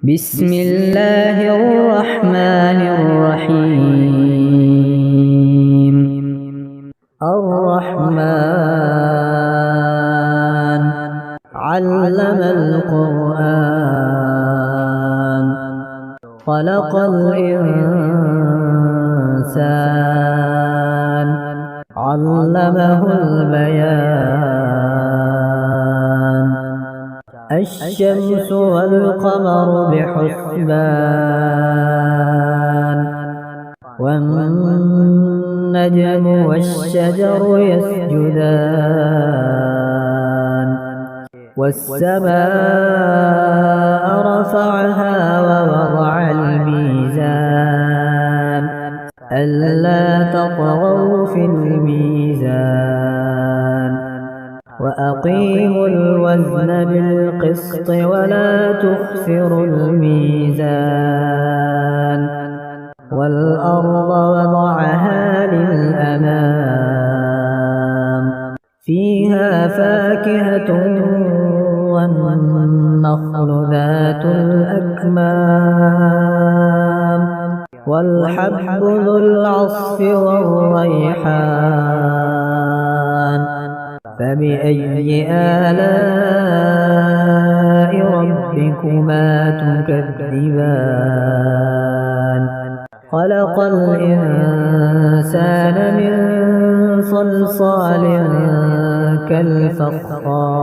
بسم الله الرحمن الرحيم. الرحمن علم القرآن خلق الإنسان علمه البيان. الشمس والقمر بحسبان والنجم والشجر يسجدان والسماء رفعها ووضع الميزان ألا تطغوا في الميزان وأقيموا الوزن بالقسط ولا تخسروا الميزان والأرض وضعها للأنام فيها فاكهة والنخل ذات الأكمام والحب ذو العصف والريحان فبأي آلاء ربكما تكذبان. خلق الإنسان من صلصال كالفخار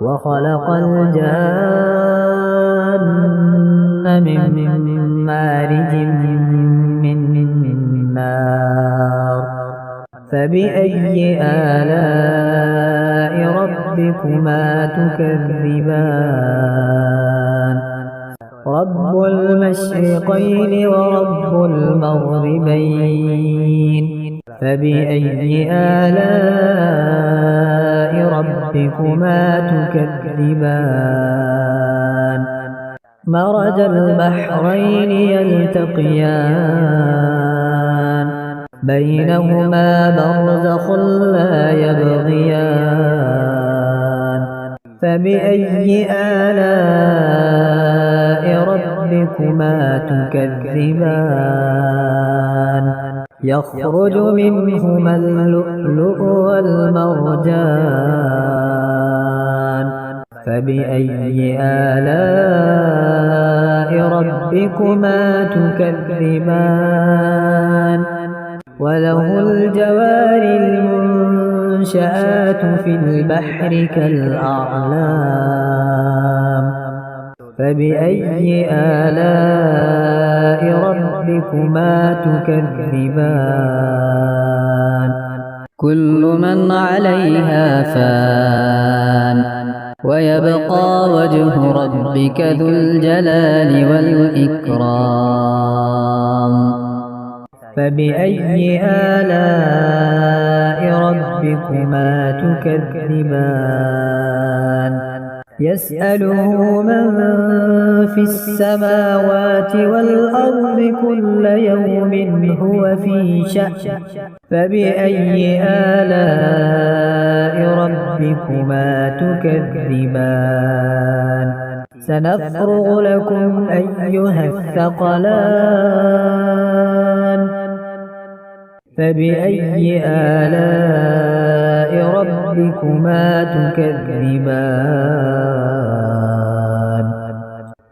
وخلق الجان من مارج من نار فبأي آلاء ربكما تكذبان. رب المشرقين ورب المغربين فبأي آلاء ربكما تكذبان. مرج البحرين يلتقيان بينهما برزخ لا يبغيان فبأي آلاء ربكما تكذبان. يخرج منهما اللؤلؤ والمرجان فبأي آلاء ربكما تكذبان. وله الجوار المنشآت في البحر كالأعلام فبأي آلاء ربكما تكذبان. كل من عليها فان ويبقى وجه ربك ذو الجلال والإكرام فبأي آلاء ربكما تكذبان. يسأله من في السماوات والأرض كل يوم هو في شأن فبأي آلاء ربكما تكذبان. سنفرغ لكم أيها الثقلان فبأي آلاء ربكما تكذبان.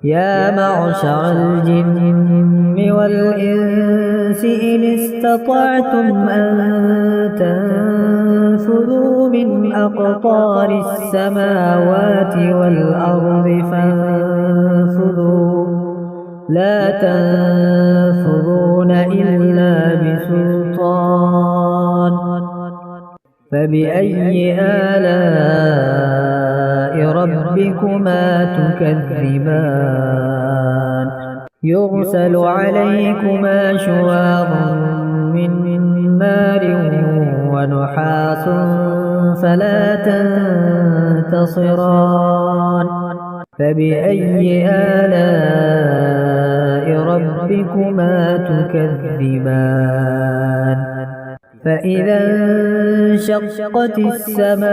يا معشر الجن والإنس إن استطعتم أن تنفذوا من أقطار السماوات والأرض فانفذوا لا تنفذون إلا بسلطان فبأي آلاء ربكما تكذبان. يرسل عليكما شواظ من نار ونحاس فلا تنتصران فبأي آلاء ربكما تكذبان. فإذا انشقت السماء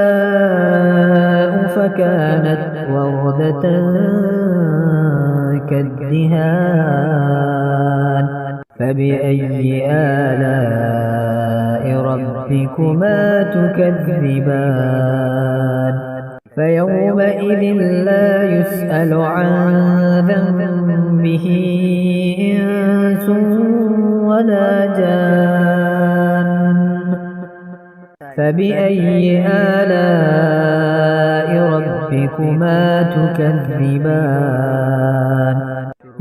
فكانت وردة كالدهان فبأي آلاء ربكما تكذبان فيومئذ لا يسأل عن ذنبه إنس ولا جان فبأي آلاء ربكما تكذبان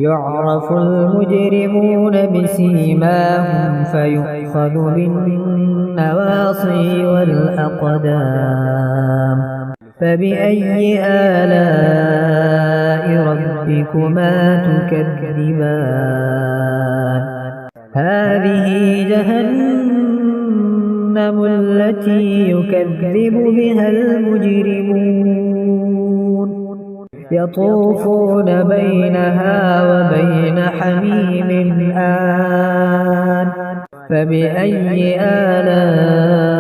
يعرف المجرمون بسيماهم فيؤخذ بالنواصي والأقدام فبأي آلاء ربكما تكذبان هذه جهنم التي يكذب بها المجرمون يطوفون بينها وبين حميم آن فبأي آلاء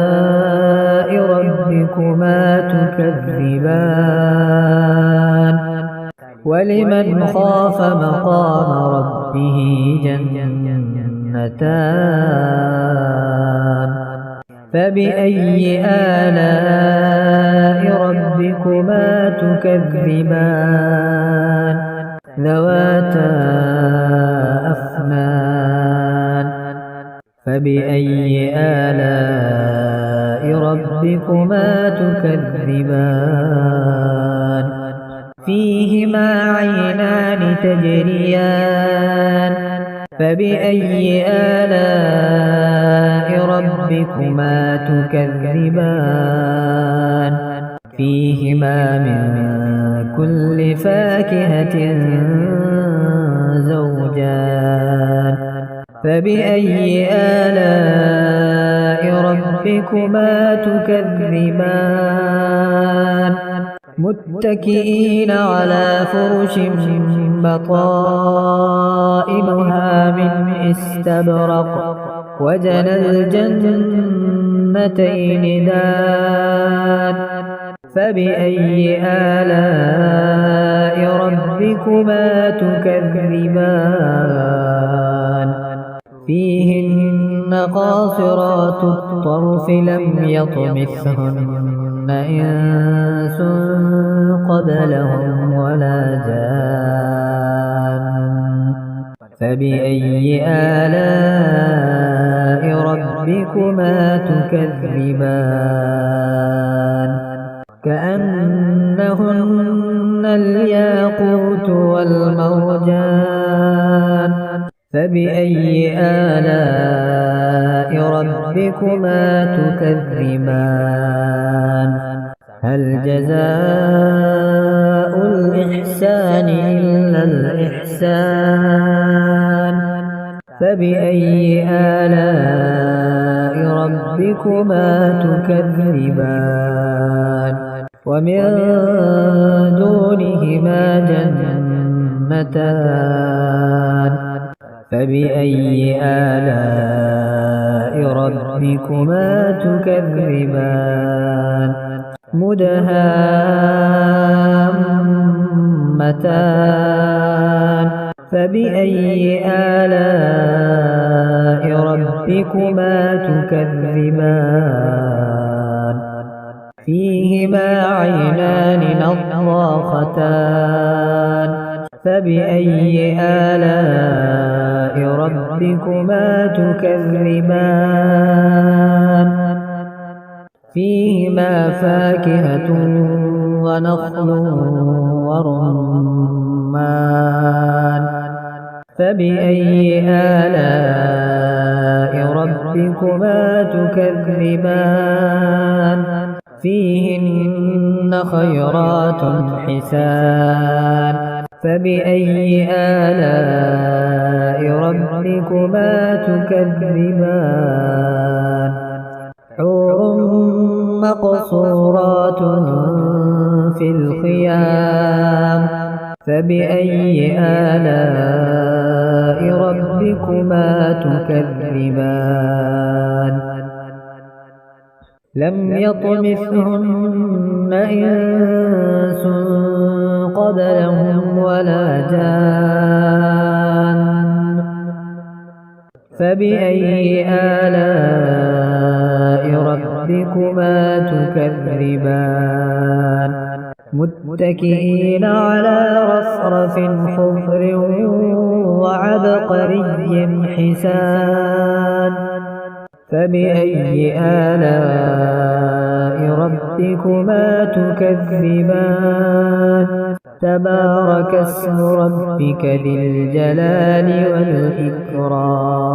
ربكما تكذبان ولمن خاف مقام ربه جنتان فبأي آلاء ربكما تكذبان ذواتا أفنان فبأي آلاء ربكما تكذبان فيهما عينان تجريان فبأي آلاء ربكما تكذبان فيهما من كل فاكهة زوجان فبأي آلاء ربكما تكذبان متكئين على فرش بطائنها من استبرق وجنى الجنتين دان فبأي آلاء ربكما تكذبان فيهن قاصرات الطرف لم يطمثهن إنس قبلهم ولا جان فبأي آلاء ربكما تكذبان كأنهن الياقوت والمرجان فبأي آلاء ربكما تكذبان هل جزاء الإحسان إلا الإحسان فبأي آلاء ربكما تكذبان ومن دونهما جنتان فبأي آلاء ربكما تكذبان مدهامتان فبأي آلاء ربكما تكذبان فيهما عينان نضاختان فبأي آلاء ربكما تكذبان فيهما فاكهة ونخل ورمان فبأي آلاء ربكما تكذبان فيهن خيرات حسان فبأي آلاء ربكما تكذبان حور مقصورات في الخيام فبأي آلاء ربكما تكذبان لم يطمثهن إنس قبلهم ولا جان فبأي آلاء ربكما تكذبان متكئين على رفرف خضر وعبقري حسان فبأي آلاء ربكما تكذبان تبارك اسم ربك ذي الجلال والإكرام